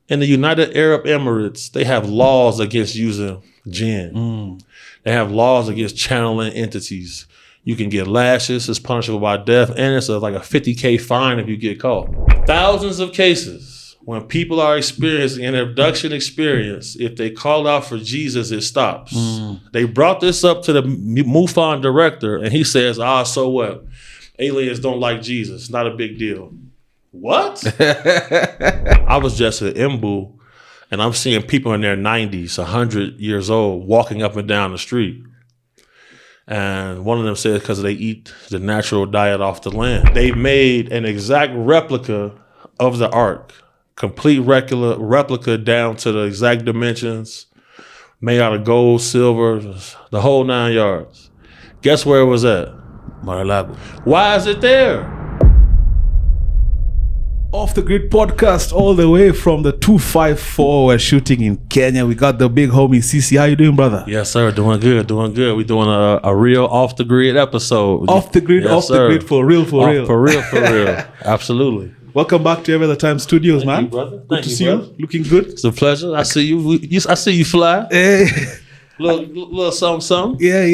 In the United Arab Emirates, they have laws against using jinn. They have laws against channeling entities. You can get lashes, it's punishable by death, and it's like a $50K fine if you get caught. Thousands of cases when people are experiencing an abduction experience, if they call out for Jesus, it stops. They brought this up to the MUFON director, and he says, so what? Aliens don't like Jesus. Not a big deal. What? I was just at Embu, and I'm seeing people in their 90s, 100 years old, walking up and down the street. And one of them said because they eat the natural diet off the land. They made an exact replica of the Ark, complete replica down to the exact dimensions, made out of gold, silver, the whole 9 yards. Guess where it was at? Mar-a-Lago. Why is it there? Off the Grid podcast, all the way from the 254. We're shooting in Kenya. We got the big homie CC. How you doing, brother? Yes, sir. Doing good. We're doing a real off the grid episode. Off the grid, yes, the grid, for real. For real. Absolutely. Welcome back to Every Other Time Studios, man. Thank you, brother. Good to see you. Looking good. It's a pleasure. I see you. I see you fly. Hey. Little something. Yeah.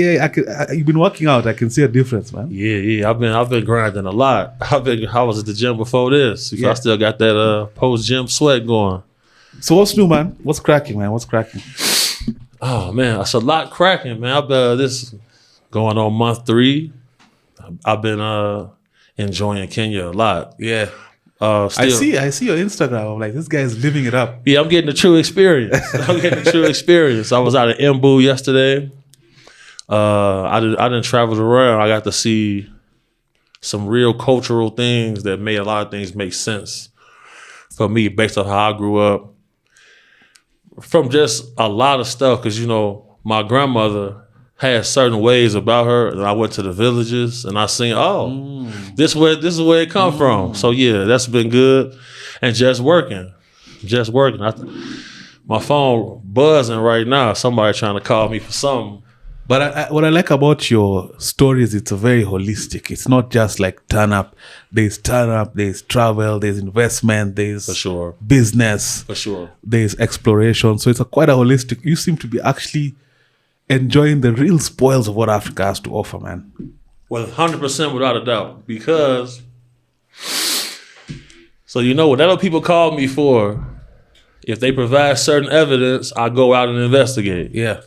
You've been working out. I can see a difference, man. Yeah. I've been grinding a lot. I was at the gym before this. I still got that post gym sweat going. So what's new, man? What's cracking, man? Oh man, it's a lot cracking, man. This going on month 3. I've been enjoying Kenya a lot. Yeah. I see your Instagram. I'm like, this guy's living it up. Yeah, I'm getting the true experience. I was out at Embu yesterday. I didn't travel around. I got to see some real cultural things that made a lot of things make sense for me based on how I grew up. From just a lot of stuff, because my grandmother had certain ways about her, and I went to the villages and I seen, this is where it come from. So yeah, that's been good, and just working. My phone buzzing right now. Somebody trying to call me for something. But what I like about your stories, it's a very holistic. It's not just like turn up. There's travel, there's investment, there's for sure business, for sure. There's exploration. So it's quite a holistic. You seem to be actually enjoying the real spoils of what Africa has to offer, man. Well, 100% without a doubt. Because, so whatever people call me for, if they provide certain evidence, I go out and investigate. Yeah.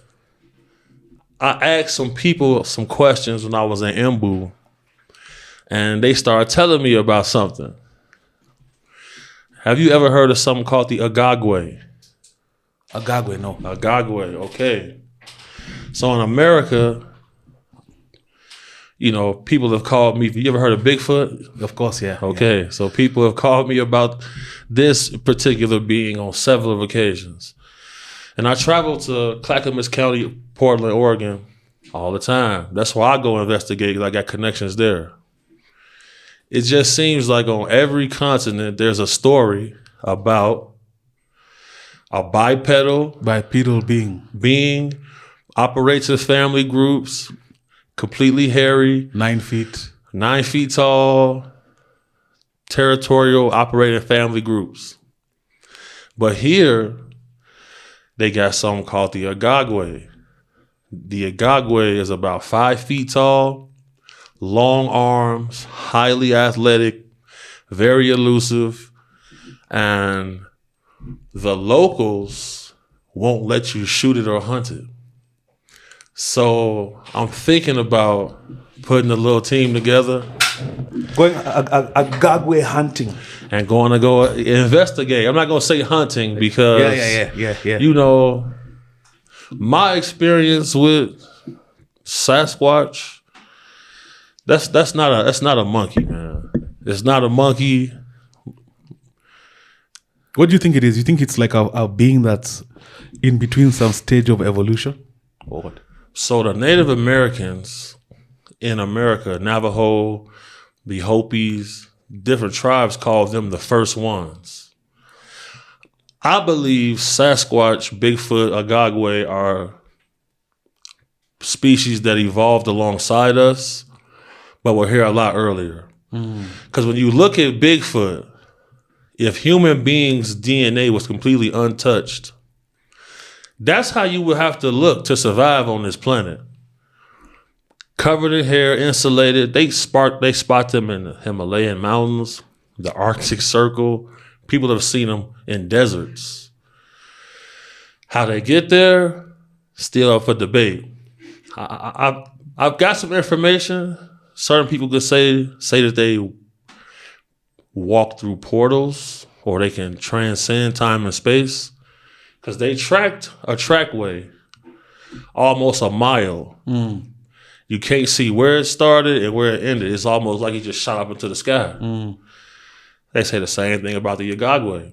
I asked some people some questions when I was in Embu, and they started telling me about something. Have you ever heard of something called the Agagwe? Agagwe, no. Agagwe, okay. So in America, people have called me. You ever heard of Bigfoot? Of course, yeah. Okay, so people have called me about this particular being on several occasions. And I travel to Clackamas County, Portland, Oregon all the time. That's why I go investigate, because I got connections there. It just seems like on every continent, there's a story about a bipedal being operates as family groups, completely hairy, 9 feet tall, territorial, operating family groups. But here, they got something called the Agagwe. The Agagwe is about 5 feet tall, long arms, highly athletic, very elusive, and the locals won't let you shoot it or hunt it. So I'm thinking about putting a little team together. Going Agagwe hunting. And going to go investigate. I'm not going to say hunting because, Yeah. My experience with Sasquatch, that's not a monkey, man. It's not a monkey. What do you think it is? You think it's like a being that's in between some stage of evolution? Or what? So the Native Americans in America, Navajo, the Hopis, different tribes call them the first ones. I believe Sasquatch, Bigfoot, Agagwe are species that evolved alongside us, but were here a lot earlier. Because when you look at Bigfoot, if human beings' DNA was completely untouched, that's how you would have to look to survive on this planet. Covered in hair, insulated. They spot them in the Himalayan mountains, the Arctic Circle. People have seen them in deserts. How they get there, still up for debate. I've got some information. Certain people could say that they walk through portals or they can transcend time and space, because they tracked a trackway almost a mile. You can't see where it started and where it ended. It's almost like it just shot up into the sky. They say the same thing about the Uruguay.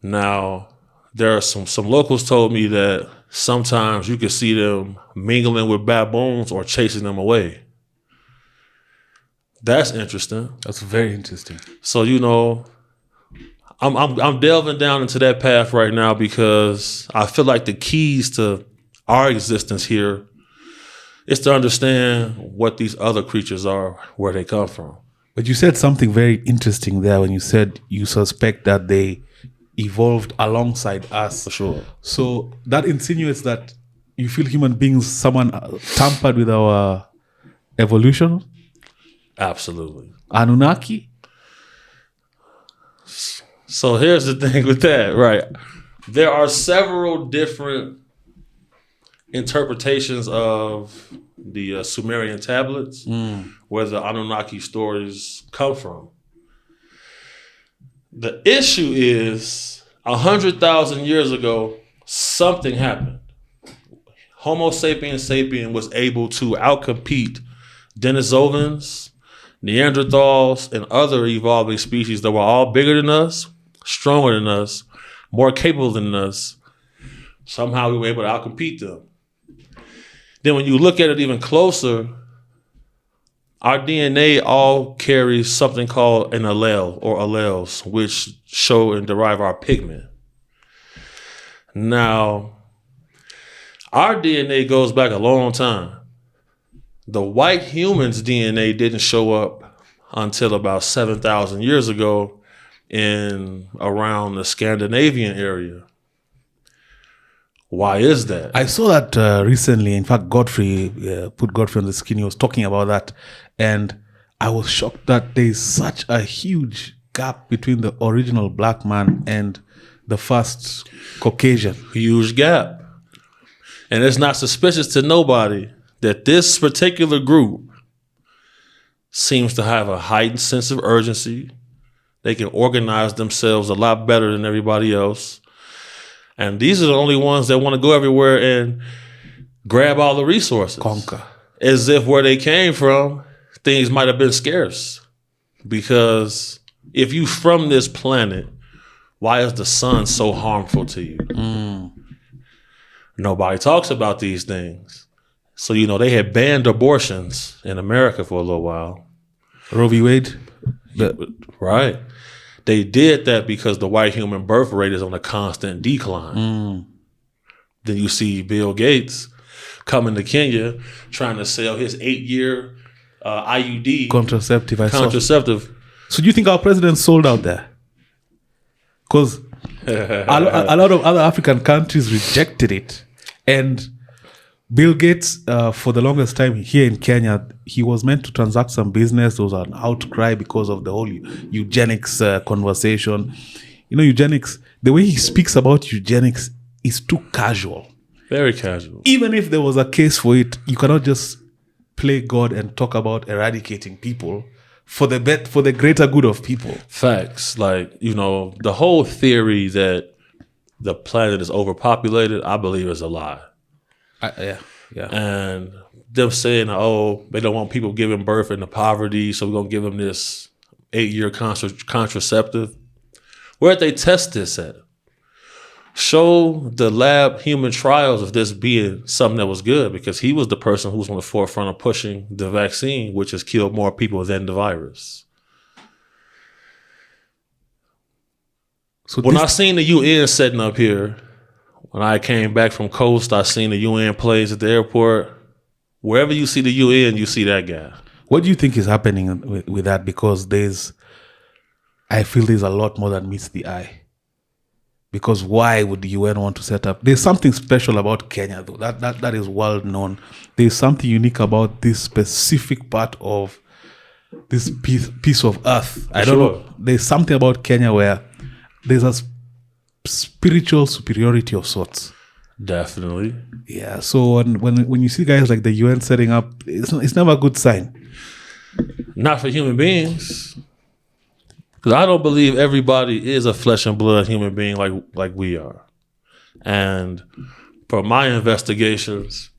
Now, there are some locals told me that sometimes you can see them mingling with baboons or chasing them away. That's interesting. That's very interesting. So, I'm delving down into that path right now because I feel like the keys to our existence here is to understand what these other creatures are, where they come from. But you said something very interesting there when you said you suspect that they evolved alongside us. For sure. So that insinuates that you feel human beings, someone tampered with our evolution? Absolutely. Anunnaki? So here's the thing with that, right? There are several different interpretations of the Sumerian tablets where the Anunnaki stories come from. The issue is 100,000 years ago, something happened. Homo sapiens sapien was able to outcompete Denisovans, Neanderthals, and other evolving species that were all bigger than us, stronger than us, more capable than us. Somehow we were able to outcompete them. Then when you look at it even closer, our DNA all carries something called an allele or alleles, which show and derive our pigment. Now, our DNA goes back a long time. The white human's DNA didn't show up until about 7,000 years ago in around the Scandinavian area. Why is that? I saw that recently. In fact, Godfrey put Godfrey on the screen. He was talking about that. And I was shocked that there is such a huge gap between the original black man and the first Caucasian. Huge gap. And it's not suspicious to nobody that this particular group seems to have a heightened sense of urgency. They can organize themselves a lot better than everybody else. And these are the only ones that want to go everywhere and grab all the resources. Conquer. As if where they came from, things might have been scarce. Because if you from this planet, why is the sun so harmful to you? Nobody talks about these things. So, they had banned abortions in America for a little while. Roe v. Wade? Right. They did that because the white human birth rate is on a constant decline. Then you see Bill Gates coming to Kenya trying to sell his 8-year IUD. Contraceptive. So do you think our president sold out there? Because a lot of other African countries rejected it. And Bill Gates, for the longest time here in Kenya, he was meant to transact some business. There was an outcry because of the whole eugenics conversation. Eugenics, the way he speaks about eugenics is too casual. Very casual. Even if there was a case for it, you cannot just play God and talk about eradicating people for the greater good of people. Facts. Like, the whole theory that the planet is overpopulated, I believe is a lie. Yeah. And them saying, they don't want people giving birth into poverty, so we're going to give them this 8-year contraceptive. Where'd they test this at? Show the lab human trials of this being something that was good, because he was the person who was on the forefront of pushing the vaccine, which has killed more people than the virus. So when I seen the UN setting up here, when I came back from Coast, I seen the UN planes at the airport. Wherever you see the UN, you see that guy. What do you think is happening with that? Because there's I feel there's a lot more than meets the eye. Because why would the UN want to set up? There's something special about Kenya, though. That is well known. There's something unique about this specific part of this piece of earth. I don't know. There's something about Kenya where there's a spiritual superiority of sorts. Definitely. Yeah. So when you see guys like the UN setting up, it's never a good sign. Not for human beings. Because I don't believe everybody is a flesh and blood human being like we are. And from my investigations,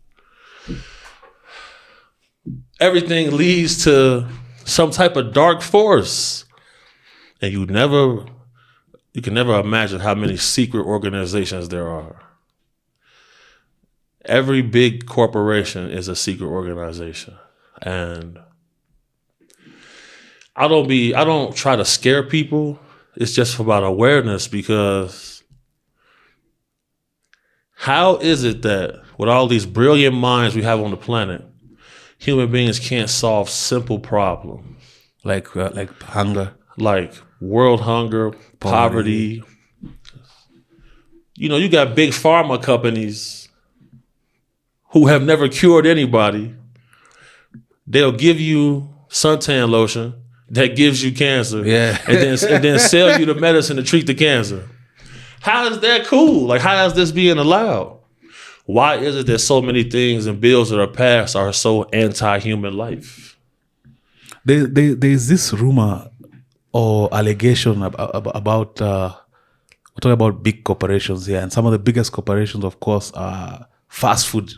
everything leads to some type of dark force. And you can never imagine how many secret organizations there are. Every big corporation is a secret organization. And I don't try to scare people. It's just about awareness, because how is it that with all these brilliant minds we have on the planet, human beings can't solve simple problems like hunger, like world hunger, poverty. You know, you got big pharma companies who have never cured anybody. They'll give you suntan lotion that gives you cancer, and then sell you the medicine to treat the cancer. How is that cool? Like, how is this being allowed? Why is it that so many things and bills that are passed are so anti-human life? There's this rumor or allegation about we're talking about big corporations here, and some of the biggest corporations, of course, are fast food.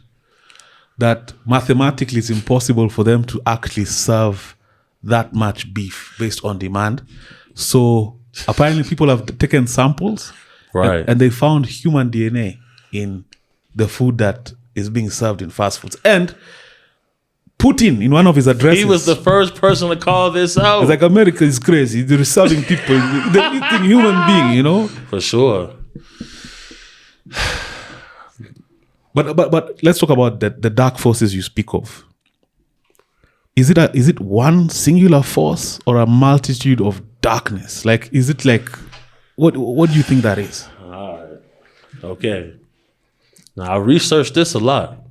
That mathematically it's impossible for them to actually serve that much beef based on demand. So apparently people have taken samples, right, and they found human DNA in the food that is being served in fast foods. And Putin, in one of his addresses, he was the first person to call this out. It's like, America is crazy. They're serving people. They're eating human being, you know? For sure. But let's talk about the dark forces you speak of. Is it one singular force or a multitude of darkness? Like, is it like, what do you think that is? All right. Okay. Now, I researched this a lot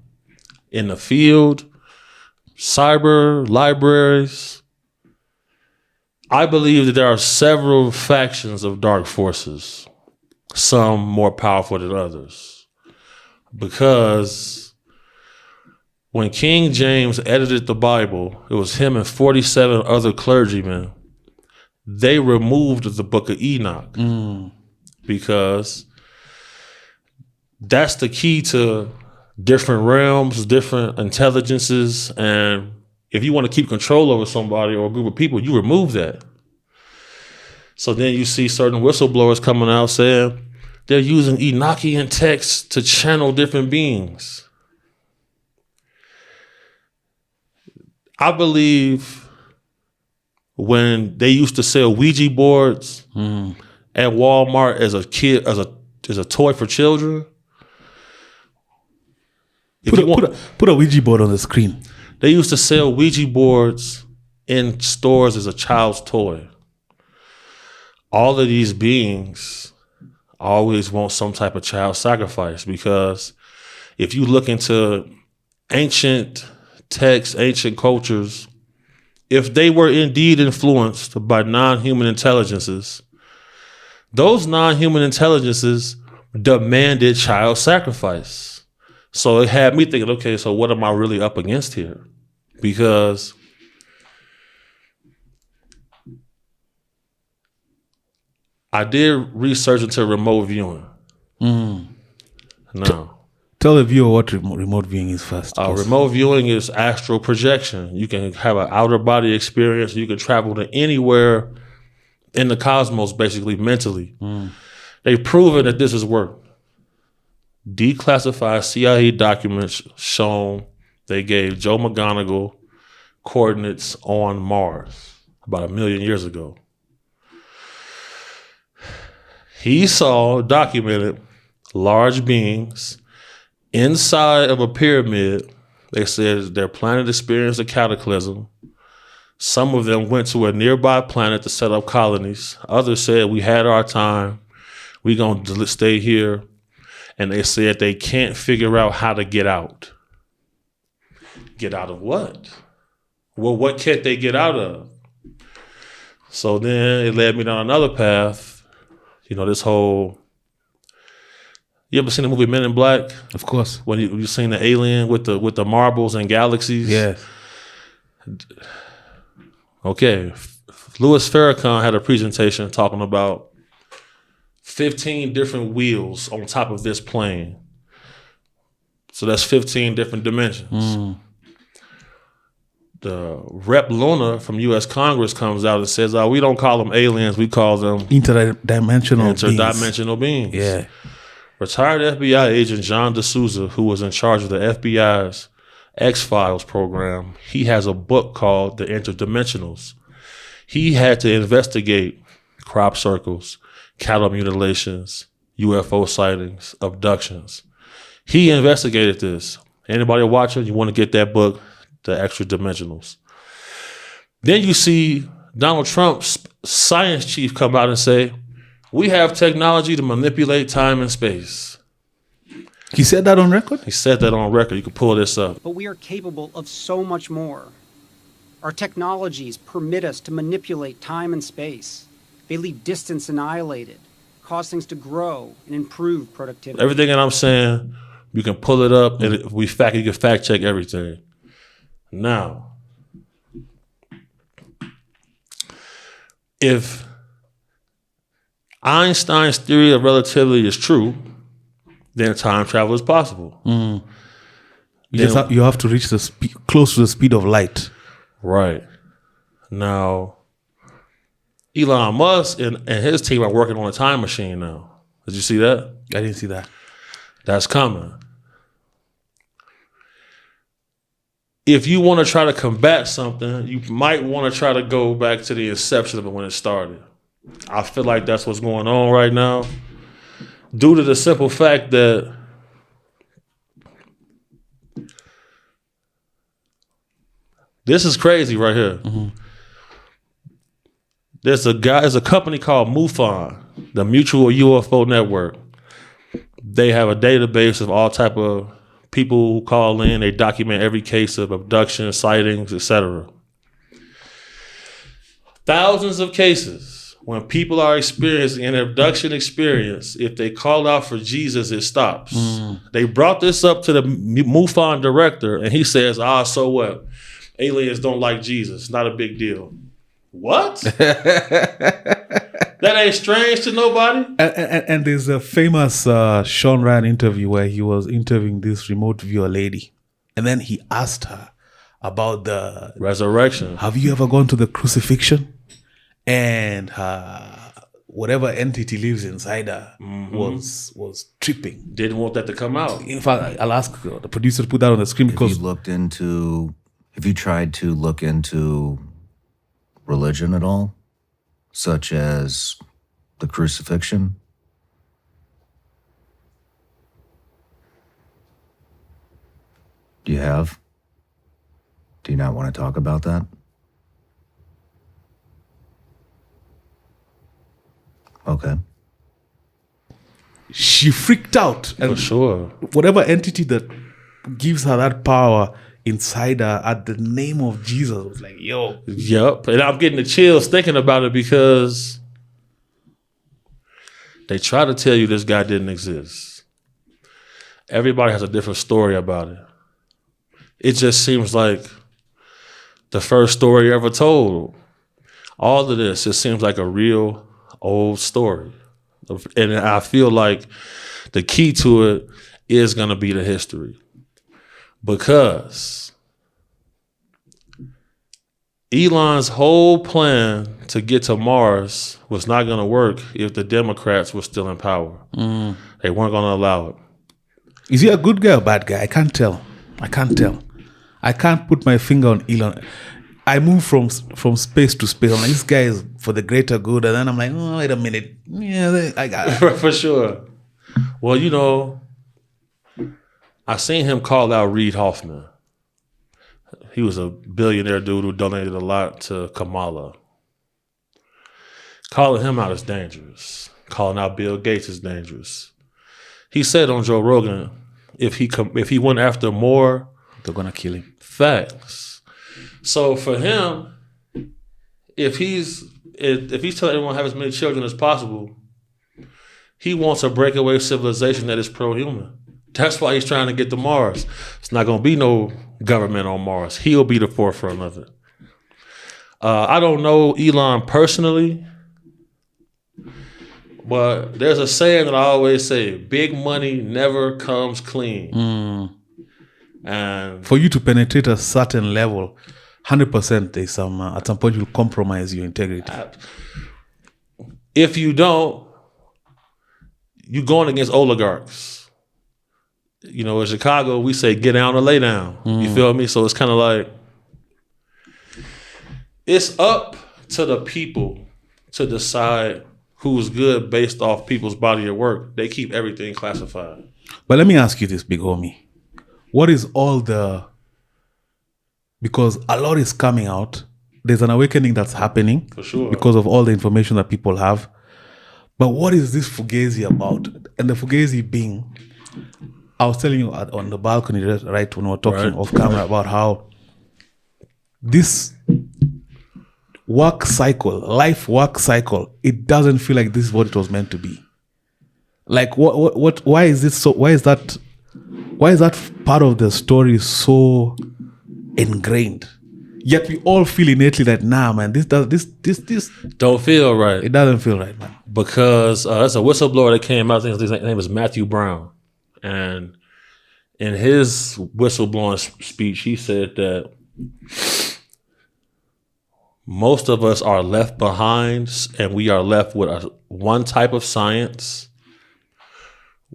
in the field, cyber, libraries. I believe that there are several factions of dark forces, some more powerful than others. Because when King James edited the Bible, it was him and 47 other clergymen. They removed the book of Enoch because that's the key to different realms, different intelligences. And if you want to keep control over somebody or a group of people, you remove that. So then you see certain whistleblowers coming out saying they're using Enochian texts to channel different beings. I believe when they used to sell Ouija boards at Walmart as a toy for children. Put a Ouija board on the screen. They used to sell Ouija boards in stores as a child's toy. All of these beings always want some type of child sacrifice, because if you look into ancient texts, ancient cultures, if they were indeed influenced by non-human intelligences, those non-human intelligences demanded child sacrifice. So it had me thinking, okay, so what am I really up against here? Because I did research into remote viewing. Now, tell the viewer what remote viewing is first. Remote viewing is astral projection. You can have an outer body experience. You can travel to anywhere in the cosmos, basically, mentally. They've proven that this has worked. Declassified CIA documents shown they gave Joe McGonigal coordinates on Mars about 1 million years ago. He documented large beings inside of a pyramid. They said their planet experienced a cataclysm. Some of them went to a nearby planet to set up colonies. Others said, we had our time. We gonna stay here. And they said they can't figure out how to get out. Get out of what? Well, what can't they get out of? So then it led me down another path. You know, this whole... You ever seen the movie Men in Black? Of course. When you seen the alien with the marbles and galaxies? Yeah. Okay. Louis Farrakhan had a presentation talking about 15 different wheels on top of this plane. So that's 15 different dimensions. The Rep Luna from U.S. Congress comes out and says, we don't call them aliens, we call them interdimensional beings. Yeah. Retired FBI agent John D'Souza, who was in charge of the FBI's X-Files program, he has a book called The Interdimensionals. He had to investigate crop circles, cattle mutilations, UFO sightings, abductions. He investigated this. Anybody watching, you want to get that book, The Extra Dimensionals. Then you see Donald Trump's science chief come out and say, we have technology to manipulate time and space. He said that on record? He said that on record. You can pull this up. But we are capable of so much more. Our technologies permit us to manipulate time and space. They leave distance annihilated, cause things to grow and improve productivity. Everything that I'm saying, you can pull it up and you can fact check everything. Now, if Einstein's theory of relativity is true, then time travel is possible. You have to reach the close to the speed of light. Right. Now, Elon Musk and his team are working on a time machine now. Did you see that? I didn't see that. That's coming. If you want to try to combat something, you might want to try to go back to the inception of it when it started. I feel like that's what's going on right now. Due to the simple fact that this is crazy right here. Mm-hmm. There's a company called MUFON, the Mutual UFO Network. They have a database of all type of people who call in. They document every case of abduction, sightings, etc. Thousands of cases. When people are experiencing an abduction experience, if they call out for Jesus, it stops. They brought this up to the MUFON director, and he says, so what? Aliens don't like Jesus. Not a big deal. What? That ain't strange to nobody? And there's a famous Sean Ryan interview where he was interviewing this remote viewer lady. And then he asked her about the resurrection. Have you ever gone to the crucifixion? And whatever entity lives inside her was tripping. Didn't want that to come out. In fact, I'll ask the producer to put that on the screen because have you tried to look into religion at all, such as the crucifixion? Do you have? Do you not want to talk about that? Okay. She freaked out. And for sure. Whatever entity that gives her that power inside her at the name of Jesus was like, yo. Yep. And I'm getting the chills thinking about it because they try to tell you this guy didn't exist. Everybody has a different story about it. It just seems like the first story ever told. All of this, it seems like a real old story. And I feel like the key to it is going to be the history. Because Elon's whole plan to get to Mars was not going to work if the Democrats were still in power. They weren't going to allow it. Is he a good guy or bad guy? I can't tell. I can't put my finger on Elon. I move from space to space. I'm like, this guy is for the greater good. And then I'm like, oh, wait a minute. Yeah, I got it. For sure. Well, you know, I seen him call out Reid Hoffman. He was a billionaire dude who donated a lot to Kamala. Calling him out is dangerous. Calling out Bill Gates is dangerous. He said on Joe Rogan, if he went after more, They're gonna kill him. facts. So for him, if he's telling everyone to have as many children as possible, he wants a breakaway civilization that is pro-human. That's why he's trying to get to Mars. It's not going to be no government on Mars. He'll be the forefront of it. I don't know Elon personally, but there's a saying that I always say, big money never comes clean. And For you to penetrate a certain level, 100%, there's some at some point you'll compromise your integrity. if you don't, you're going against oligarchs. You know, in Chicago, we say get down or lay down. You feel me? So it's kind of like, it's up to the people to decide who's good based off people's body of work. They keep everything classified. But let me ask you this, big homie. What is all the... Because a lot is coming out. There's an awakening that's happening. For sure. Because of all the information that people have. But what is this fugazi about? And the fugazi being... I was telling you on the balcony, right, when we were talking off camera about how this work cycle, life work cycle, it doesn't feel like this is what it was meant to be. Like, why is this so? Why is that part of the story so ingrained? Yet we all feel innately that, nah, man, this Don't feel right. It doesn't feel right, man. Because that's a whistleblower that came out. I think his name is Matthew Brown. And in his whistleblowing speech, he said that most of us are left behind and we are left with one type of science.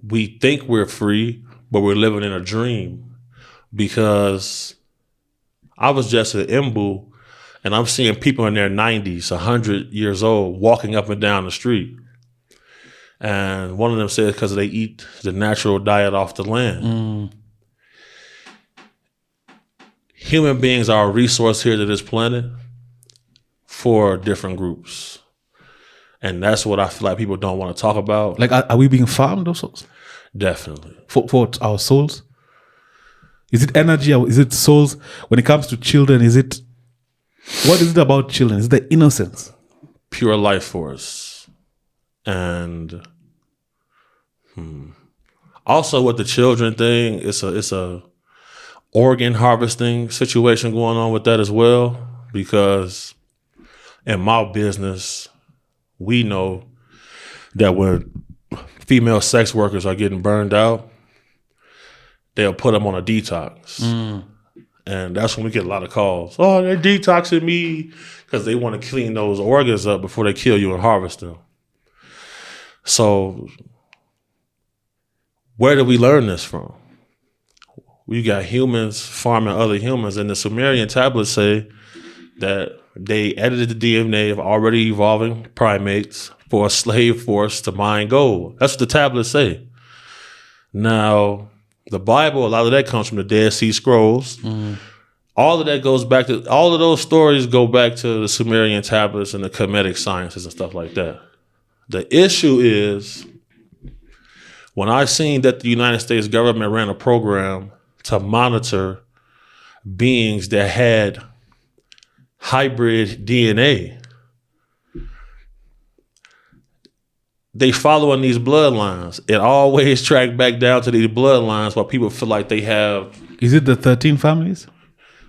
We think we're free, but we're living in a dream. Because I was just at Imbu and I'm seeing people in their 90s, 100 years old, walking up and down the street. And one of them said because they eat the natural diet off the land. Human beings are a resource here to this planet for different groups. And that's what I feel like people don't want to talk about. Like, are we being farmed also? Definitely. For our souls? Is it energy? Is it souls? When it comes to children, what is it about children? Is it the innocence? Pure life force. And also with the children thing, it's a organ harvesting situation going on with that as well. Because in my business, we know that when female sex workers are getting burned out, they'll put them on a detox. And that's when we get a lot of calls. Oh, they're detoxing me because they want to clean those organs up before they kill you and harvest them. So where did we learn this from? We got humans farming other humans, and the Sumerian tablets say that they edited the DNA of already evolving primates for a slave force to mine gold. That's what the tablets say. Now, the Bible, a lot of that comes from the Dead Sea Scrolls. All of that goes back to, all of those stories go back to the Sumerian tablets and the Kemetic sciences and stuff like that. The issue is when I seen that the United States government ran a program to monitor beings that had hybrid DNA. They following these bloodlines. It always tracked back down to these bloodlines while people feel like they have... Is it the 13 families?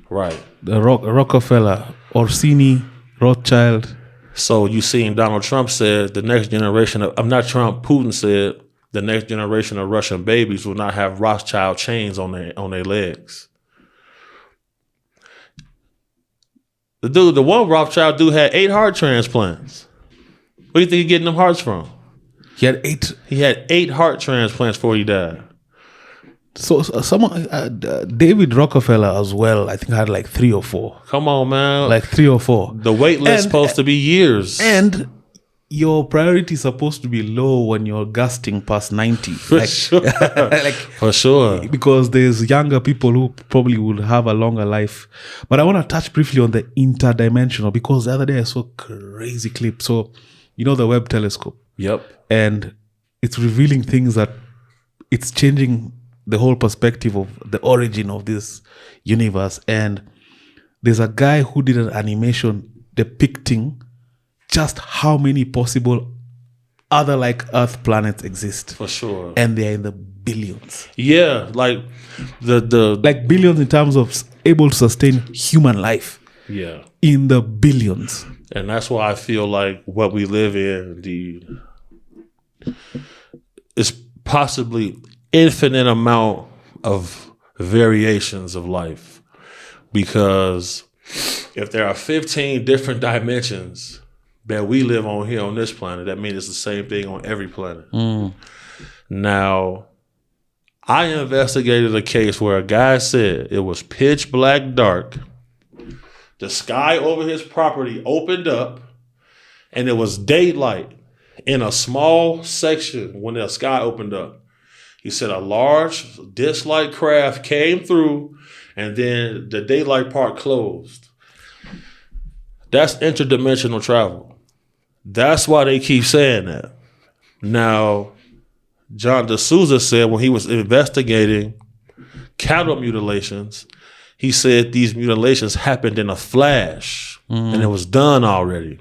Right. The Rockefeller, Orsini, Rothschild... So you seen Donald Trump said the next generation of, I'm not Trump, Putin said the next generation of Russian babies will not have Rothschild chains on their legs. The one Rothschild dude had 8 heart transplants. Where do you think he's getting them hearts from? He had 8. He had 8 heart transplants before he died. So someone, David Rockefeller as well, I think had like 3 or 4. Come on, man. Like 3 or 4. The wait list supposed to be years. And your priority is supposed to be low when you're gusting past 90. For sure. For sure. Because there's younger people who probably would have a longer life. But I want to touch briefly on the interdimensional, because the other day I saw a crazy clip. So, you know the Webb telescope? Yep. And it's revealing things that it's changing the whole perspective of the origin of this universe. And there's a guy who did an animation depicting just how many possible other like Earth planets exist. For sure. And they're in the billions. Yeah, like the Like billions in terms of able to sustain human life. Yeah. In the billions. And that's why I feel like what we live in, is possibly infinite amount of variations of life. Because if there are 15 different dimensions that we live on here on this planet, that means it's the same thing on every planet. Now, I investigated a case where a guy said it was pitch black dark. The sky over his property opened up and it was daylight in a small section when the sky opened up. He said a large disc-like craft came through and then the daylight part closed. That's interdimensional travel. That's why they keep saying that. Now, John D'Souza said when he was investigating cattle mutilations, he said these mutilations happened in a flash and it was done already.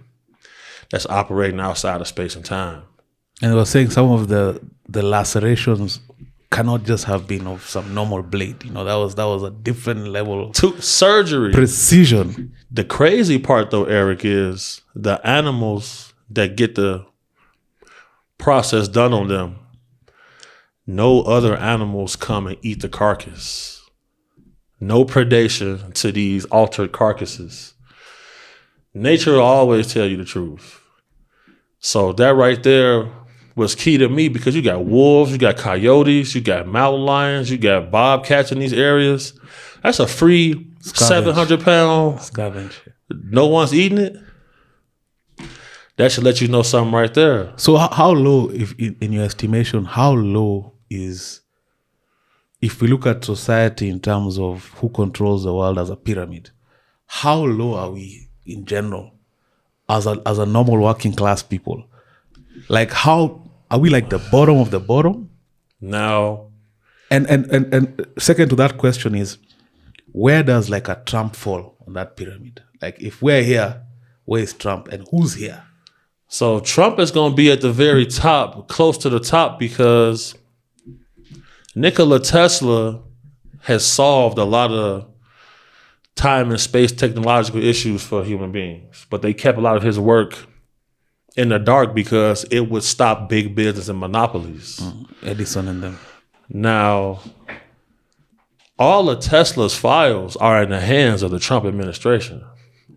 That's operating outside of space and time. And they were saying some of the lacerations cannot just have been of some normal blade. You know, that was a different level of surgery. Precision. The crazy part though, Eric, is the animals that get the process done on them, no other animals come and eat the carcass. No predation to these altered carcasses. Nature will always tell you the truth. So that right there was key to me, because you got wolves, you got coyotes, you got mountain lions, you got bobcats in these areas. That's a free 700-pound scavenge. No one's eating it. That should let you know something right there. So how low, if in your estimation, how low is, if we look at society in terms of who controls the world as a pyramid, how low are we in general as a normal working class people? Like, how are we, like the bottom of the bottom? Now, and second to that question is, where does like a Trump fall on that pyramid? Like, if we're here, where is Trump and who's here? So Trump is going to be at the very top, close to the top, because Nikola Tesla has solved a lot of time and space technological issues for human beings. But they kept a lot of his work in the dark because it would stop big business and monopolies. Edison and them. Now, all of Tesla's files are in the hands of the Trump administration,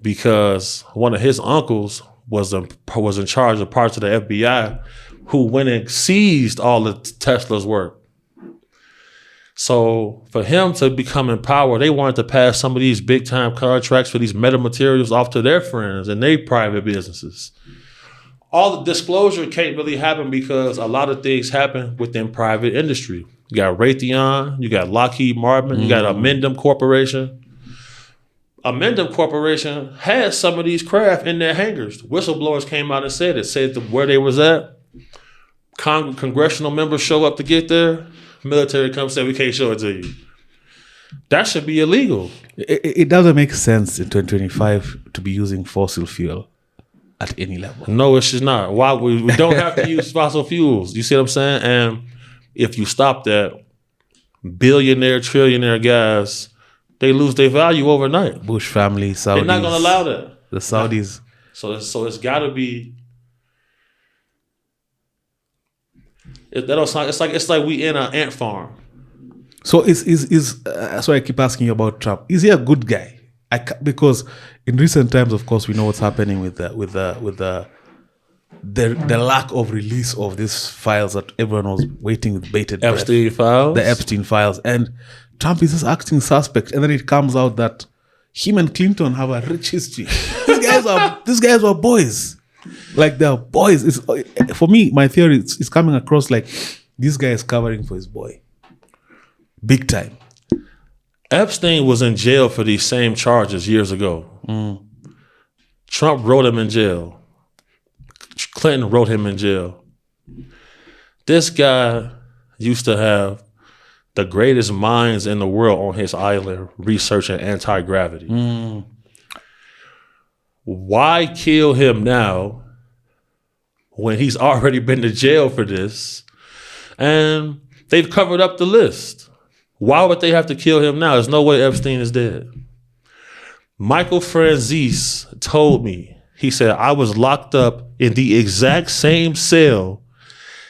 because one of his uncles was in charge of parts of the FBI who went and seized all of Tesla's work. So for him to become in power, they wanted to pass some of these big time contracts for these metamaterials off to their friends and their private businesses. All the disclosure can't really happen because a lot of things happen within private industry. You got Raytheon, you got Lockheed Martin, you got Amendum Corporation. Amendum Corporation has some of these craft in their hangars. Whistleblowers came out and said where they was at. Congressional members show up to get there. Military comes and say, we can't show it to you. That should be illegal. It doesn't make sense in 2025 to be using fossil fuel at any level. No, it should not. Why? We don't have to use fossil fuels. You see what I'm saying? And if you stop that, billionaire, trillionaire guys, they lose their value overnight. Bush family, Saudis. They're not going to allow that. The Saudis. So it's got to be. It's like we in an ant farm. So so I keep asking you about Trump. Is he a good guy? Because in recent times, of course, we know what's happening with the lack of release of these files that everyone was waiting with bated breath. Epstein files. The Epstein files, and Trump is just acting suspect, and then it comes out that him and Clinton have a rich history. These guys were boys. Like the boys, for me, my theory is coming across like this guy is covering for his boy. Big time. Epstein was in jail for these same charges years ago. Trump wrote him in jail. Clinton wrote him in jail. This guy used to have the greatest minds in the world on his island researching anti-gravity. Why kill him now when he's already been to jail for this? And they've covered up the list. Why would they have to kill him now? There's no way Epstein is dead. Michael Franzese told me, he said, I was locked up in the exact same cell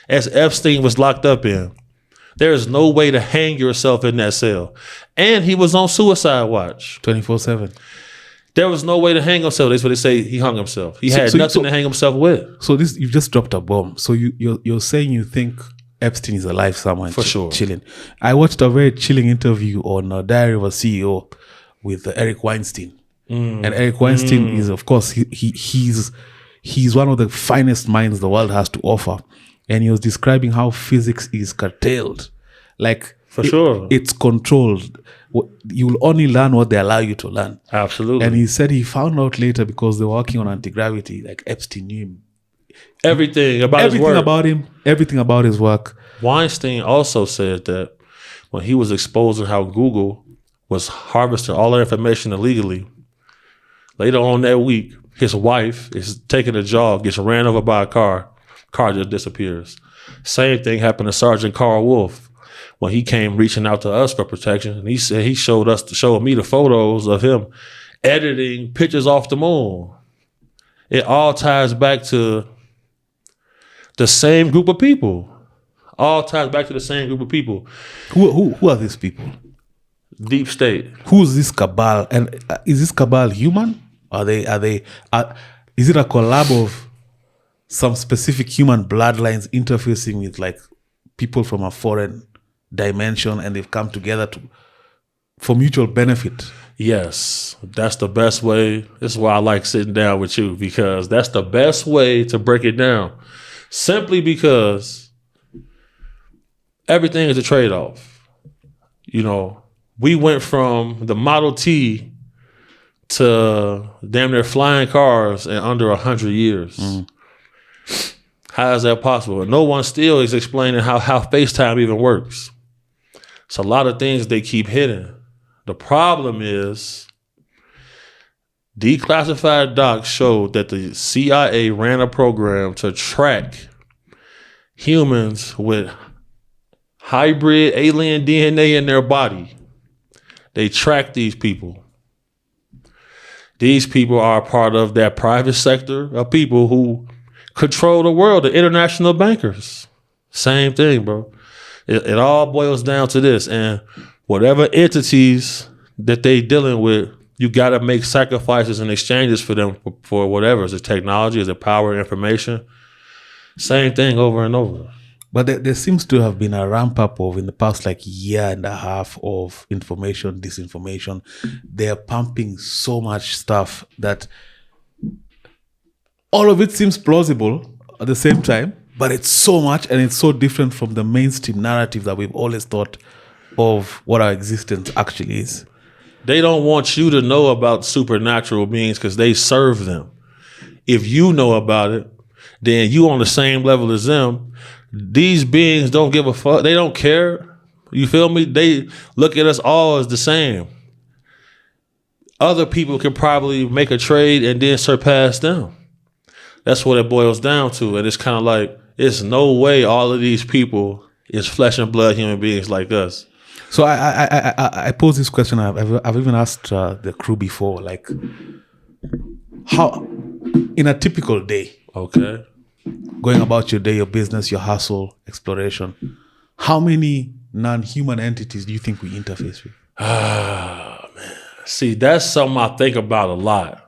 as Epstein was locked up in. There is no way to hang yourself in that cell. And he was on suicide watch. 24/7. There was no way to hang himself. That's what they say. He hung himself. He had nothing to hang himself with. So this, you just dropped a bomb. So you're saying you think Epstein is alive somewhere, for sure, chilling. I watched a very chilling interview on Diary of a CEO with Eric Weinstein, and Eric Weinstein is, of course, he's one of the finest minds the world has to offer, and he was describing how physics is curtailed, like for sure, it's controlled. You will only learn what they allow you to learn. Absolutely. And he said he found out later because they were working on anti-gravity. Like Epstein knew him. Everything about his work. Everything about his work. Weinstein also said that when he was exposing how Google was harvesting all their information illegally, later on that week, his wife is taking a jog, gets ran over by a car just disappears. Same thing happened to Sergeant Carl Wolf when he came reaching out to us for protection. And he said he showed me the photos of him editing pictures off the moon. It all ties back to the same group of people. All ties back to the same group of people. Who are these people? Deep state. Who's this cabal? And is this cabal human? Is it a collab of some specific human bloodlines interfacing with like people from a foreign dimension, and they've come together for mutual benefit? Yes, that's the best way. This is why I like sitting down with you, because that's the best way to break it down. Simply because everything is a trade-off. You know, we went from the Model T to damn near flying cars in under 100 years. How is that possible? And no one still is explaining how FaceTime even works. It's a lot of things they keep hidden. The problem is declassified docs showed that the CIA ran a program to track humans with hybrid alien DNA in their body. They track these people. These people are part of that private sector of people who control the world, the international bankers. Same thing, bro. It all boils down to this. And whatever entities that they dealing with, you got to make sacrifices and exchanges for them for whatever. Is it technology? Is it power, information? Same thing over and over. But there seems to have been a ramp up of, in the past like year and a half, of information, disinformation. They're pumping so much stuff that all of it seems plausible at the same time, but it's so much and it's so different from the mainstream narrative that we've always thought of what our existence actually is. They don't want you to know about supernatural beings because they serve them. If you know about it, then you on the same level as them. These beings don't give a fuck. They don't care. You feel me? They look at us all as the same. Other people can probably make a trade and then surpass them. That's what it boils down to. And it's kind of like, it's no way all of these people is flesh and blood human beings like us. So I pose this question. I've even asked the crew before, like, how in a typical day, okay, going about your day, your business, your hustle, exploration, how many non-human entities do you think we interface with? Ah, man. See, that's something I think about a lot.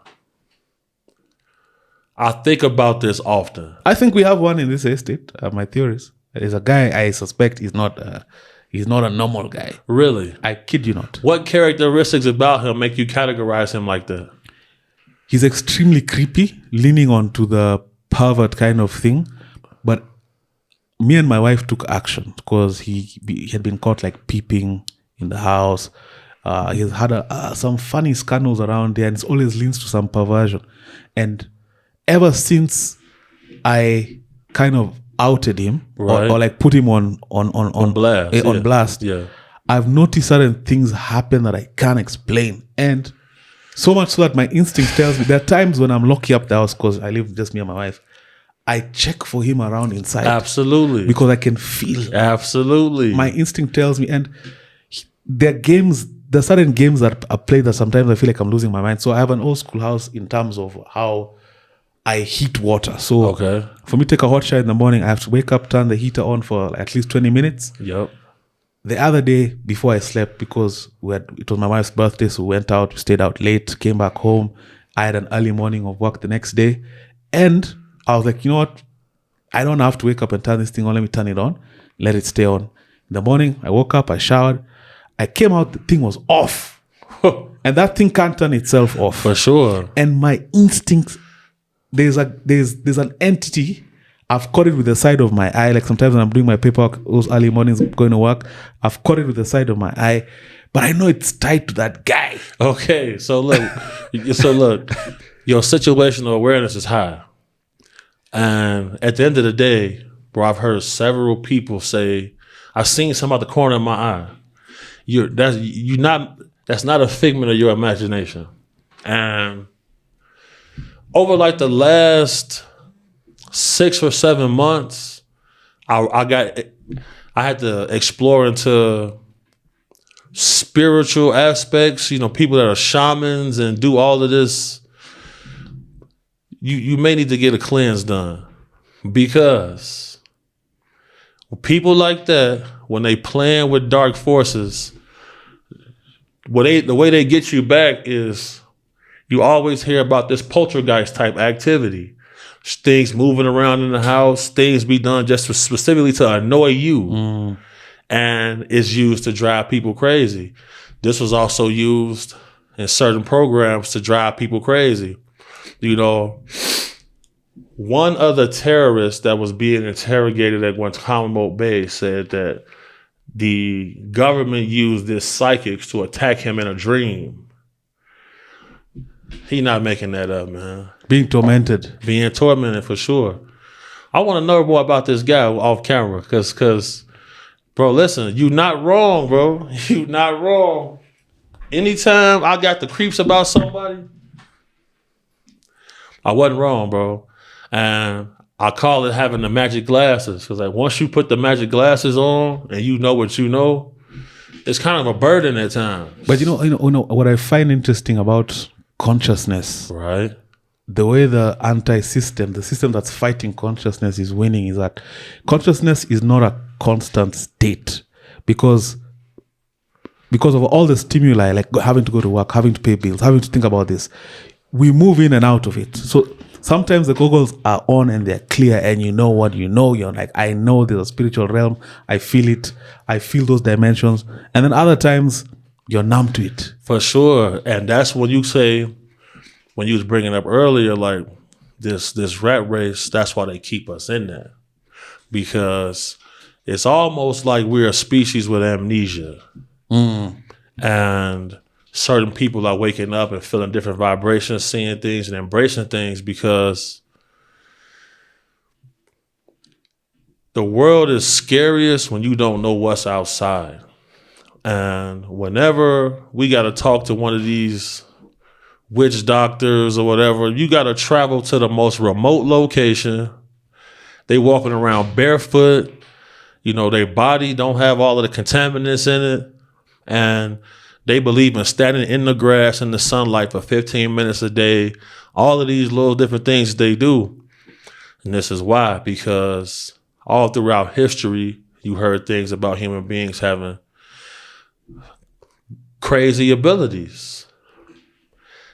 I think about this often. I think we have one in this estate. My theories. There's a guy I suspect he's not a normal guy. Really? I kid you not. What characteristics about him make you categorize him like that? He's extremely creepy, leaning onto the pervert kind of thing. But me and my wife took action because he had been caught like peeping in the house. He's had some funny scandals around there, and it always leads to some perversion. And ever since I kind of outed him or like put him on blast, on blast, I've noticed certain things happen that I can't explain, and so much so that my instinct tells me there are times when I'm locking up the house because I live just me and my wife. I check for him around inside. Absolutely. Because I can feel. Absolutely. My instinct tells me. And there are certain games that I play that sometimes I feel like I'm losing my mind. So I have an old school house in terms of how I heat water. So for me to take a hot shower in the morning, I have to wake up, turn the heater on for at least 20 minutes. Yep. The other day before I slept, because it was my wife's birthday, so we went out, we stayed out late, came back home. I had an early morning of work the next day. And I was like, you know what? I don't have to wake up and turn this thing on. Let me turn it on. Let it stay on. In the morning, I woke up, I showered. I came out, the thing was off. And that thing can't turn itself off. For sure. And my instincts, there's an entity. I've caught it with the side of my eye. Like sometimes when I'm doing my paperwork, those early mornings going to work, I've caught it with the side of my eye. But I know it's tied to that guy. Okay. So look, your situational awareness is high. And at the end of the day, bro, I've heard several people say, I've seen some out the corner of my eye. That's not a figment of your imagination. And over like the last 6 or 7 months, I had to explore into spiritual aspects, people that are shamans and do all of this. You may need to get a cleanse done, because people like that, when they playing with dark forces, the way they get you back is you always hear about this poltergeist type activity. Things moving around in the house, things be done just specifically to annoy you. And it's used to drive people crazy. This was also used in certain programs to drive people crazy. One other terrorist that was being interrogated at Guantanamo Bay said that the government used this psychics to attack him in a dream. He not making that up, man. Being tormented For sure. I want to know more about this guy off camera, because, bro, listen, you not wrong, bro. You not wrong. Anytime I got the creeps about somebody, I wasn't wrong, bro. And I call it having the magic glasses, because like once you put the magic glasses on and you know what you know, it's kind of a burden at times. But you know what I find interesting about consciousness, right? The way the the system that's fighting consciousness is winning, is that consciousness is not a constant state, because of all the stimuli, like having to go to work, having to pay bills, having to think about this, we move in and out of it. So sometimes the goggles are on and they're clear, and you know what you know. You're like, I know there's a spiritual realm. I feel it. I feel those dimensions. And then other times you're numb to it. For sure. And that's what you say when you was bringing up earlier, like this rat race, that's why they keep us in there. Because it's almost like we're a species with amnesia. And certain people are waking up and feeling different vibrations, seeing things and embracing things, because the world is scariest when you don't know what's outside. And whenever we got to talk to one of these witch doctors or whatever, you got to travel to the most remote location. They walking around barefoot. Their body don't have all of the contaminants in it. And they believe in standing in the grass in the sunlight for 15 minutes a day. All of these little different things they do. And this is why, because all throughout history, you heard things about human beings having crazy abilities.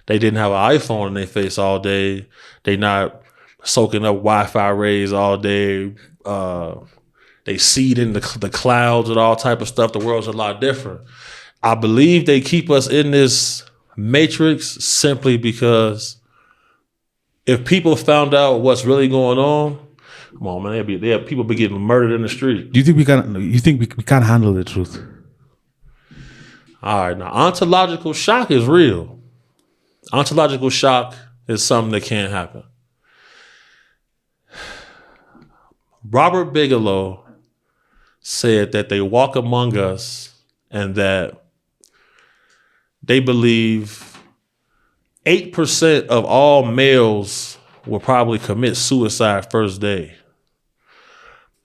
They didn't have an iPhone in their face all day. They not soaking up Wi-Fi rays all day. They seed in the clouds and all type of stuff. The world's a lot different. I believe they keep us in this matrix simply because if people found out what's really going on, come on, man, people be getting murdered in the street. Do you think we can? You think we can't handle the truth? All right, now ontological shock is real. Ontological shock is something that can't happen. Robert Bigelow said that they walk among us and that they believe 8% of all males will probably commit suicide first day.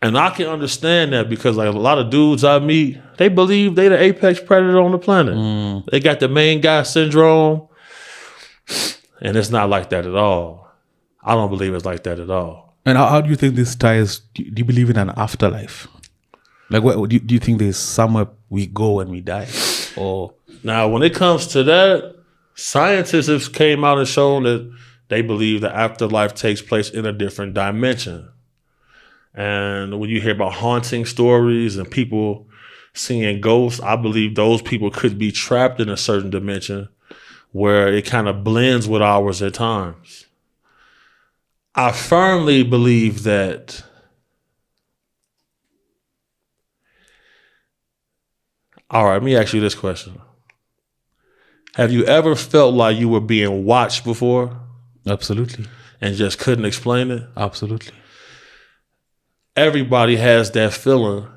And I can understand that because like a lot of dudes I meet, they believe they the apex predator on the planet. They got the main guy syndrome. And it's not like that at all. I don't believe it's like that at all. And how do you think this ties? Do you believe in an afterlife? Like, what do you think there's somewhere we go when we die? Or now, when it comes to that, scientists have came out and shown that they believe the afterlife takes place in a different dimension. And when you hear about haunting stories and people seeing ghosts, I believe those people could be trapped in a certain dimension where it kind of blends with ours at times. I firmly believe that all right, let me ask you this question. Have you ever felt like you were being watched before? Absolutely. And just couldn't explain it? Absolutely. Everybody has that feeling,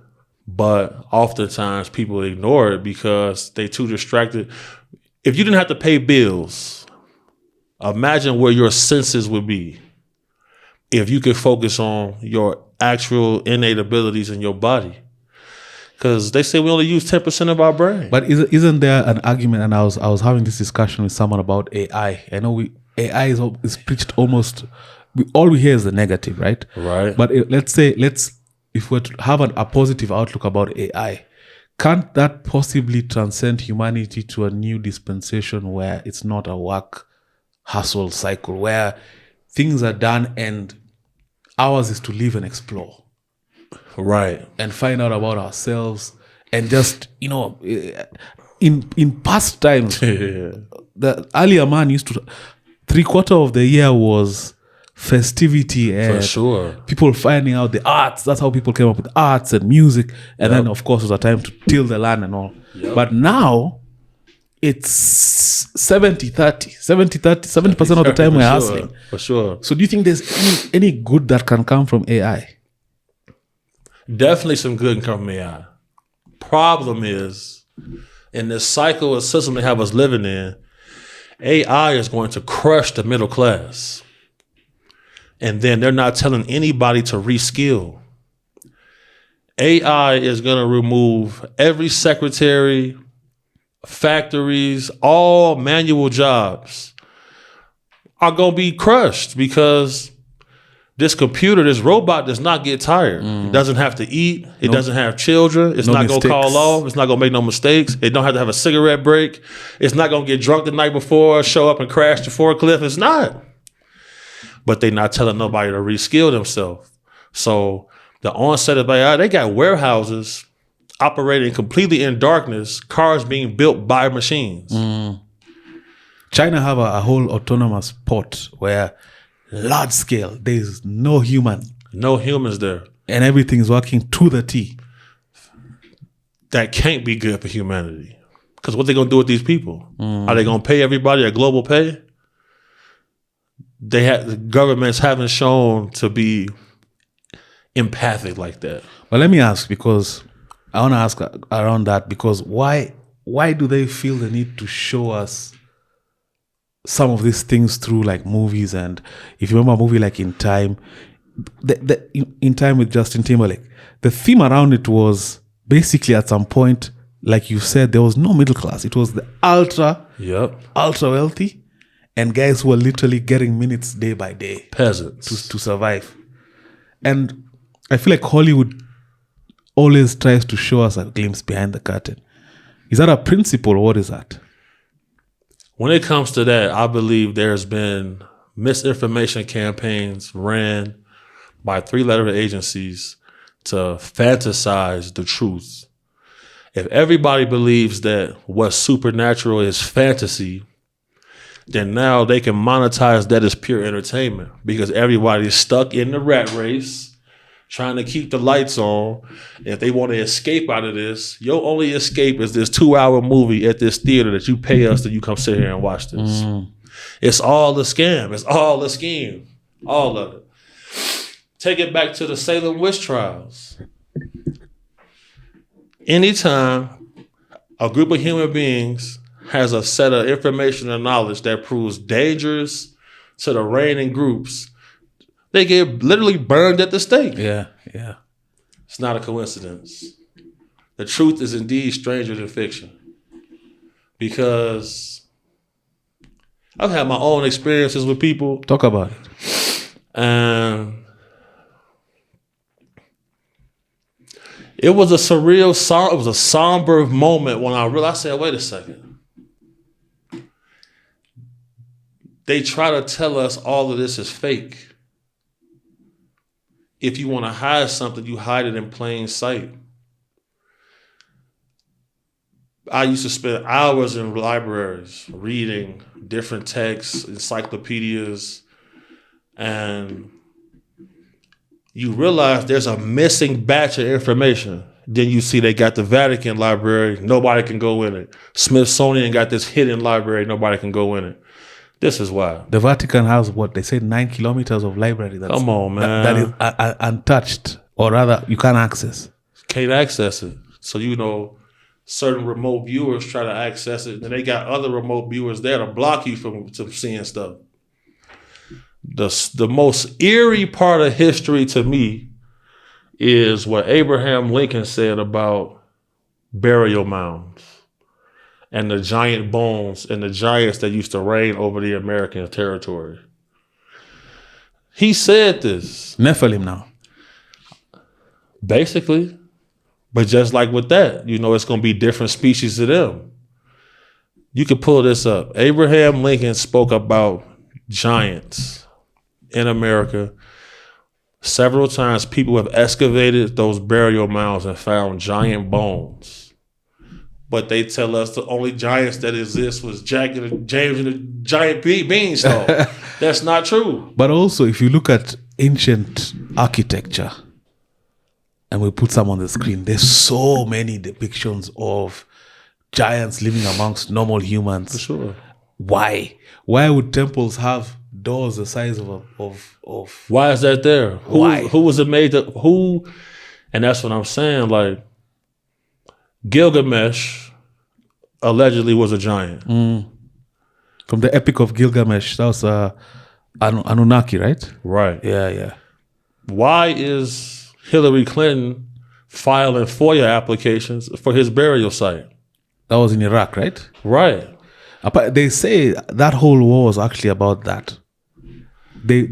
but oftentimes people ignore it because they're too distracted. If you didn't have to pay bills, imagine where your senses would be if you could focus on your actual innate abilities in your body. Because they say we only use 10% of our brain. But isn't there an argument? And I was having this discussion with someone about AI. I know AI is preached almost. All we hear is the negative, right? Right. But if we're to have a positive outlook about AI, can't that possibly transcend humanity to a new dispensation where it's not a work hustle cycle, where things are done and ours is to live and explore? Right. And find out about ourselves and just, in past times, the earlier man used to, 3/4 of the year was festivity and for sure. People finding out the arts. That's how people came up with arts and music. And then, of course, it was a time to till the land and all. Yep. But now, it's 70-30. 70% of the time we're hustling. For sure. So do you think there's any good that can come from AI? Definitely some good can come from AI. Problem is, in this cycle of system they have us living in, AI is going to crush the middle class. And then they're not telling anybody to reskill. AI is going to remove every secretary, factories, all manual jobs are going to be crushed because this computer, this robot does not get tired. It doesn't have to eat. It doesn't have children. It's not going to call off. It's not going to make no mistakes. It don't have to have a cigarette break. It's not going to get drunk the night before, show up and crash the forklift. It's not. But they're not telling nobody to reskill themselves. So the onset of AI, they got warehouses operating completely in darkness, cars being built by machines. China have a whole autonomous port where large scale, there's no humans there. And everything is working to the T. That can't be good for humanity. Because what they going to do with these people? Are they going to pay everybody a global pay? The governments haven't shown to be empathic like that. But let me ask, because I want to ask around that, because why do they feel the need to show us some of these things through like movies? And if you remember a movie like In Time, In Time with Justin Timberlake, the theme around it was basically at some point, like you said, there was no middle class. It was the ultra wealthy and guys who were literally getting minutes day by day. Peasants. To survive. And I feel like Hollywood always tries to show us a glimpse behind the curtain. Is that a principle or what is that? When it comes to that, I believe there's been misinformation campaigns ran by 3-letter agencies to fantasize the truth. If everybody believes that what's supernatural is fantasy, then now they can monetize that as pure entertainment because everybody's stuck in the rat race trying to keep the lights on. If they want to escape out of this, your only escape is this 2-hour movie at this theater that you pay us that you come sit here and watch this. It's all a scam. It's all a scheme. All of it. Take it back to the Salem witch trials. Anytime a group of human beings has a set of information and knowledge that proves dangerous to the reigning groups, they get literally burned at the stake. Yeah. It's not a coincidence. The truth is indeed stranger than fiction. Because I've had my own experiences with people. Talk about it. And it was a surreal, it was a somber moment when I realized, I said, wait a second. They try to tell us all of this is fake. If you want to hide something, you hide it in plain sight. I used to spend hours in libraries reading different texts, encyclopedias, and you realize there's a missing batch of information. Then you see they got the Vatican library, nobody can go in it. Smithsonian got this hidden library, nobody can go in it. This is why. The Vatican has what? They say 9 kilometers of library. Come on, man. That is untouched, or rather, you can't access. Can't access it. So, certain remote viewers try to access it, and they got other remote viewers there to block you from seeing stuff. The most eerie part of history to me is what Abraham Lincoln said about burial mounds and the giant bones and the giants that used to reign over the American territory. He said this. Nephilim now. Basically. But just like with that, it's going to be different species of them. You can pull this up. Abraham Lincoln spoke about giants in America. Several times people have excavated those burial mounds and found giant bones. But they tell us the only giants that exist was James and the giant beanstalk. That's not true. But also, if you look at ancient architecture, and we put some on the screen, there's so many depictions of giants living amongst normal humans. For sure. Why? Why would temples have doors the size of Why is that there? Why? Who was it made to, who? And that's what I'm saying. Like, Gilgamesh allegedly was a giant. From the Epic of Gilgamesh, that was Anunnaki, right? Right. Yeah. Why is Hillary Clinton filing FOIA applications for his burial site? That was in Iraq, right? Right. They say that whole war was actually about that. They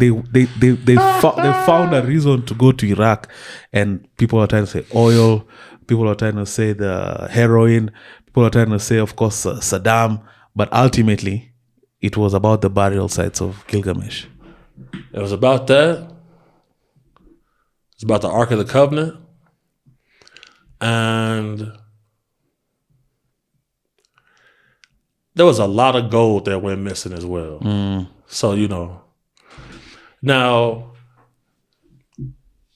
found a reason to go to Iraq, and people are trying to say oil. People are trying to say the heroin. People are trying to say, of course, Saddam. But ultimately, it was about the burial sites of Gilgamesh. It was about that. It's about the Ark of the Covenant. And there was a lot of gold that went missing as well. So, Now,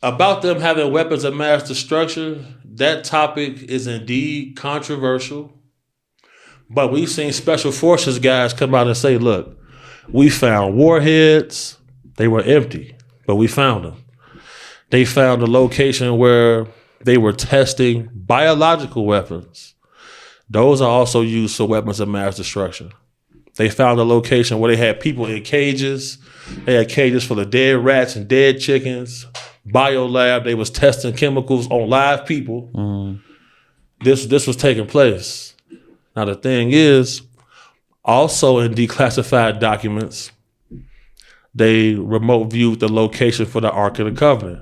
about them having weapons of mass destruction, that topic is indeed controversial. But we've seen special forces guys come out and say, look, we found warheads. They were empty, but we found them. They found a location where they were testing biological weapons. Those are also used for weapons of mass destruction. They found a location where they had people in cages. They had cages full of dead rats and dead chickens. Biolab, they was testing chemicals on live people. This was taking place. Now the thing is, also in declassified documents, they remote viewed the location for the Ark of the Covenant.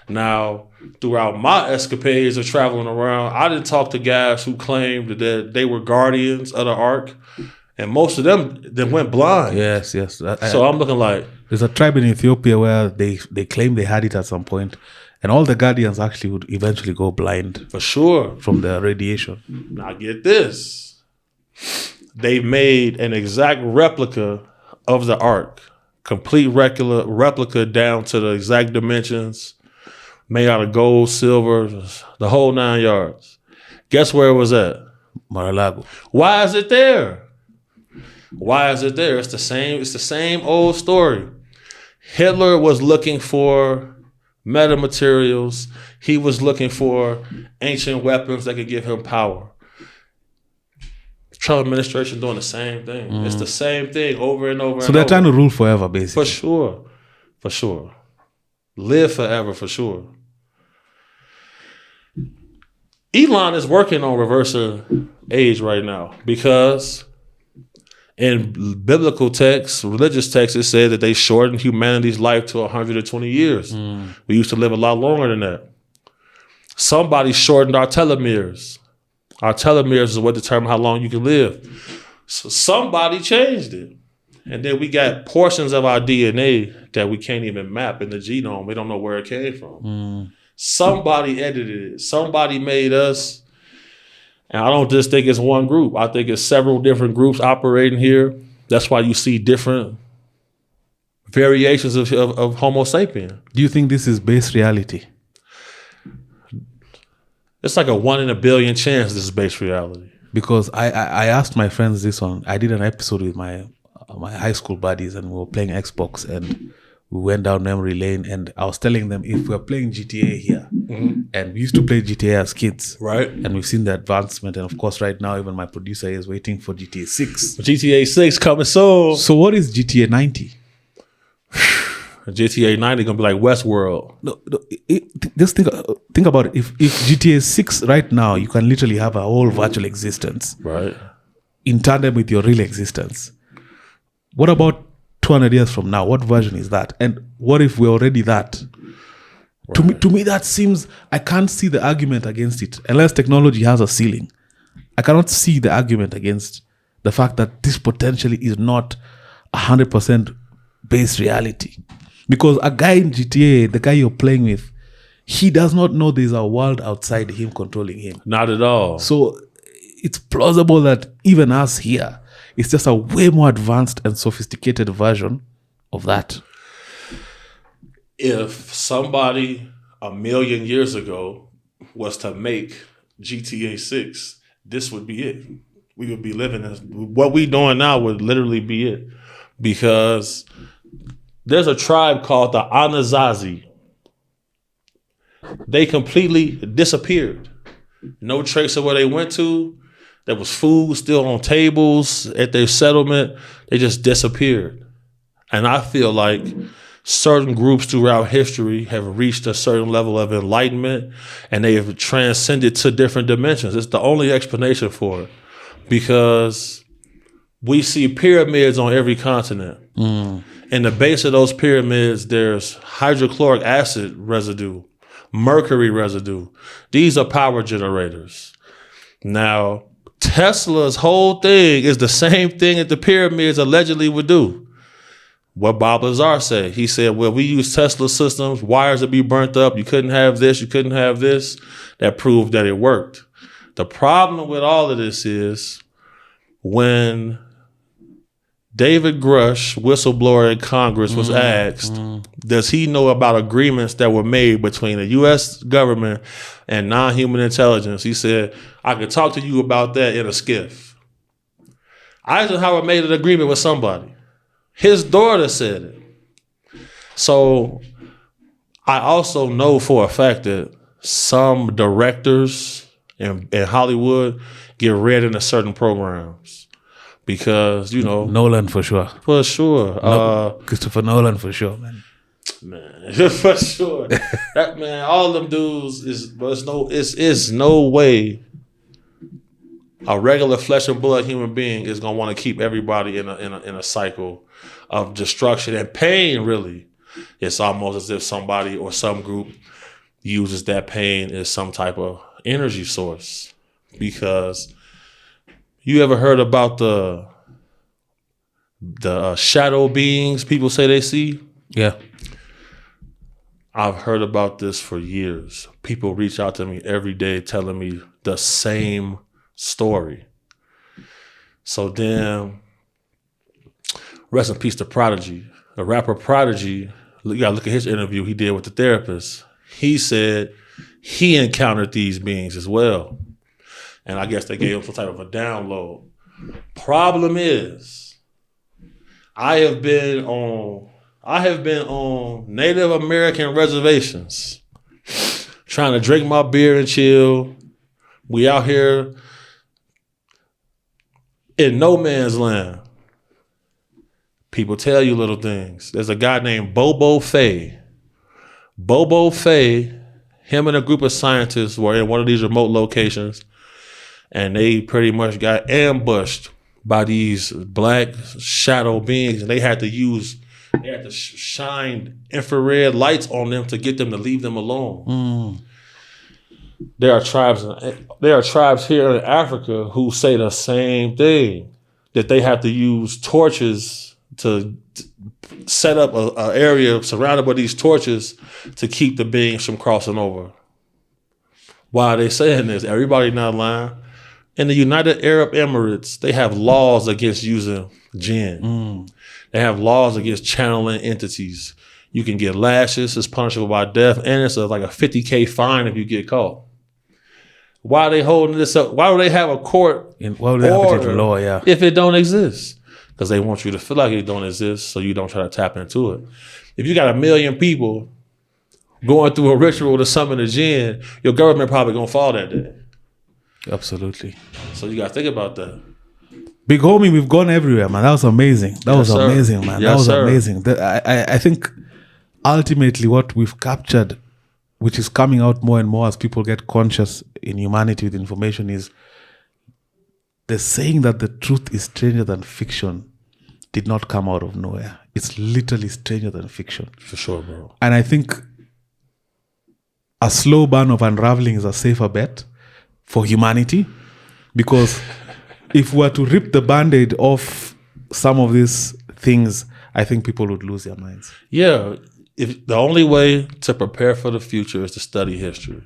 Now, throughout my escapades of traveling around, I didn't talk to guys who claimed that they were guardians of the Ark. And most of them went blind. Yes. So I'm looking like... There's a tribe in Ethiopia where they claim they had it at some point, and all the guardians actually would eventually go blind. For sure. From the radiation. Now get this. they made an exact replica of the ark, complete replica down to the exact dimensions, made out of gold, silver, the whole 9 yards. Guess where it was at? Mar-a-Lago. Why is it there? Why is it there? It's the same old story. Hitler was looking for metamaterials. He was looking for ancient weapons that could give him power. The Trump administration doing the same thing. It's the same thing over and over. So they're trying to rule forever, basically. For sure. Live forever, for sure. Elon is working on reversing age right now because in biblical texts, religious texts, it said that they shortened humanity's life to 120 years. We used to live a lot longer than that. Somebody shortened our telomeres. Our telomeres is what determine how long you can live. So somebody changed it. And then we got portions of our DNA that we can't even map in the genome. We don't know where it came from. Somebody edited it. Somebody made us. And I don't just think it's one group. I think it's several different groups operating here. That's why you see different variations of Homo sapien. Do you think this is base reality? It's like a 1 in a billion chance this is base reality. Because I asked my friends this one. I did an episode with my high school buddies and we were playing Xbox and we went down memory lane and I was telling them if we're playing GTA here and we used to play GTA as kids. Right. And we've seen the advancement. And of course, right now, even my producer is waiting for GTA 6. GTA 6 coming soon. So what is GTA 90? GTA 90 gonna be like Westworld. No, just think about it. If GTA 6 right now, you can literally have a whole virtual existence. Right. In tandem with your real existence. What about 200 years from now? What version is that? And what if we're already that? Right. To me, that seems, I can't see the argument against it. Unless technology has a ceiling. I cannot see the argument against the fact that this potentially is not 100% base reality. Because a guy in GTA, the guy you're playing with, he does not know there's a world outside him controlling him. Not at all. So it's plausible that even us here, it's just a way more advanced and sophisticated version of that. If somebody 1 million years ago was to make GTA 6, this would be it. We would be living this. What we doing now would literally be it. Because there's a tribe called the Anunnaki. They completely disappeared. No trace of where they went to. There was food still on tables at their settlement. They just disappeared. And I feel like certain groups throughout history have reached a certain level of enlightenment and they have transcended to different dimensions. It's the only explanation for it. Because we see pyramids on every continent. In the base of those pyramids, there's hydrochloric acid residue, mercury residue. These are power generators. Now, Tesla's whole thing is the same thing that the pyramids allegedly would do. What Bob Lazar said, he said, well, we use Tesla systems, wires would be burnt up. You couldn't have this, you couldn't have this. That proved that it worked. The problem with all of this is when David Grush, whistleblower in Congress, was asked, does he know about agreements that were made between the U.S. government and non-human intelligence? He said, I could talk to you about that in a skiff. Eisenhower made an agreement with somebody. His daughter said it. So I also know for a fact that some directors in Hollywood get read into certain programs. Because, you know... Nolan for sure. For sure. Christopher Nolan for sure, man. Man, for sure. That man, all them dudes it's no way a regular flesh and blood human being is gonna want to keep everybody in a cycle of destruction and pain, really. It's almost as if somebody or some group uses that pain as some type of energy source. Because you ever heard about the shadow beings people say they see? Yeah. I've heard about this for years. People reach out to me every day telling me the same story. So then, rest in peace to Prodigy. The rapper Prodigy, you gotta look at his interview he did with the therapist. He said he encountered these beings as well. And I guess they gave him some type of a download. Problem is, I have been on Native American reservations trying to drink my beer and chill. We out here in no man's land. People tell you little things. There's a guy named Bobo Fay. Bobo Fay, him and a group of scientists were in one of these remote locations, and they pretty much got ambushed by these black shadow beings, and they had to shine infrared lights on them to get them to leave them alone. There are tribes here in Africa who say the same thing, that they have to use torches to set up an area surrounded by these torches to keep the beings from crossing over. Why are they saying this? Everybody not lying. In the United Arab Emirates, they have laws against using jinn. They have laws against channeling entities. You can get lashes, it's punishable by death, and it's like a $50,000 fine if you get caught. Why are they holding this up? Why do they have a court order law, yeah, if it don't exist? Because they want you to feel like it don't exist so you don't try to tap into it. If you got 1 million people going through a ritual to summon a jinn, your government probably going to fall that day. Absolutely. So you got to think about that. Big homie, we've gone everywhere, man. That was amazing. That was amazing, man. That was amazing. I think ultimately what we've captured, which is coming out more and more as people get conscious in humanity with information, is the saying that the truth is stranger than fiction did not come out of nowhere. It's literally stranger than fiction. For sure, bro. And I think a slow burn of unraveling is a safer bet for humanity, because if we were to rip the Band-Aid off some of these things, I think people would lose their minds. Yeah. If the only way to prepare for the future is to study history.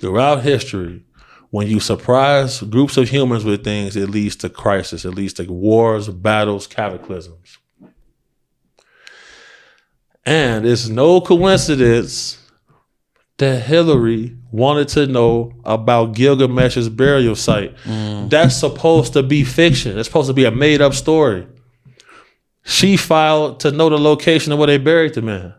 Throughout history, when you surprise groups of humans with things, it leads to crisis. It leads to wars, battles, cataclysms. And it's no coincidence that Hillary wanted to know about Gilgamesh's burial site. That's supposed to be fiction. It's supposed to be a made-up story. She filed to know the location of where they buried the man.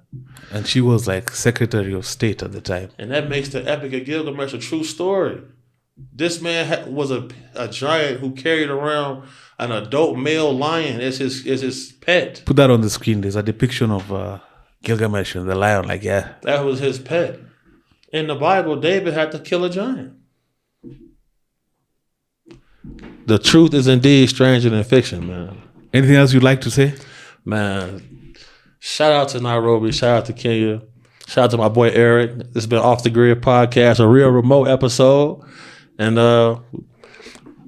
And she was like Secretary of State at the time. And that makes the Epic of Gilgamesh a true story. This man was a giant who carried around an adult male lion as his pet. Put that on the screen. There's a depiction of Gilgamesh and the lion. Like, yeah. That was his pet. In the Bible, David had to kill a giant. The truth is indeed stranger than fiction, man. Anything else you'd like to say? Man, shout out to Nairobi. Shout out to Kenya. Shout out to my boy Eric. This has been Off the Grid Podcast, a real remote episode. And a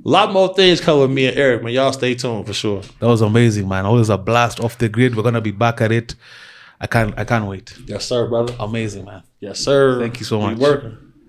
lot more things come with me and Eric, man. Y'all stay tuned for sure. That was amazing, man. Always a blast. Off the Grid. We're gonna be back at it. I can't wait. Yes, sir, brother. Amazing, man. Yes, sir. Thank you so much. Be working.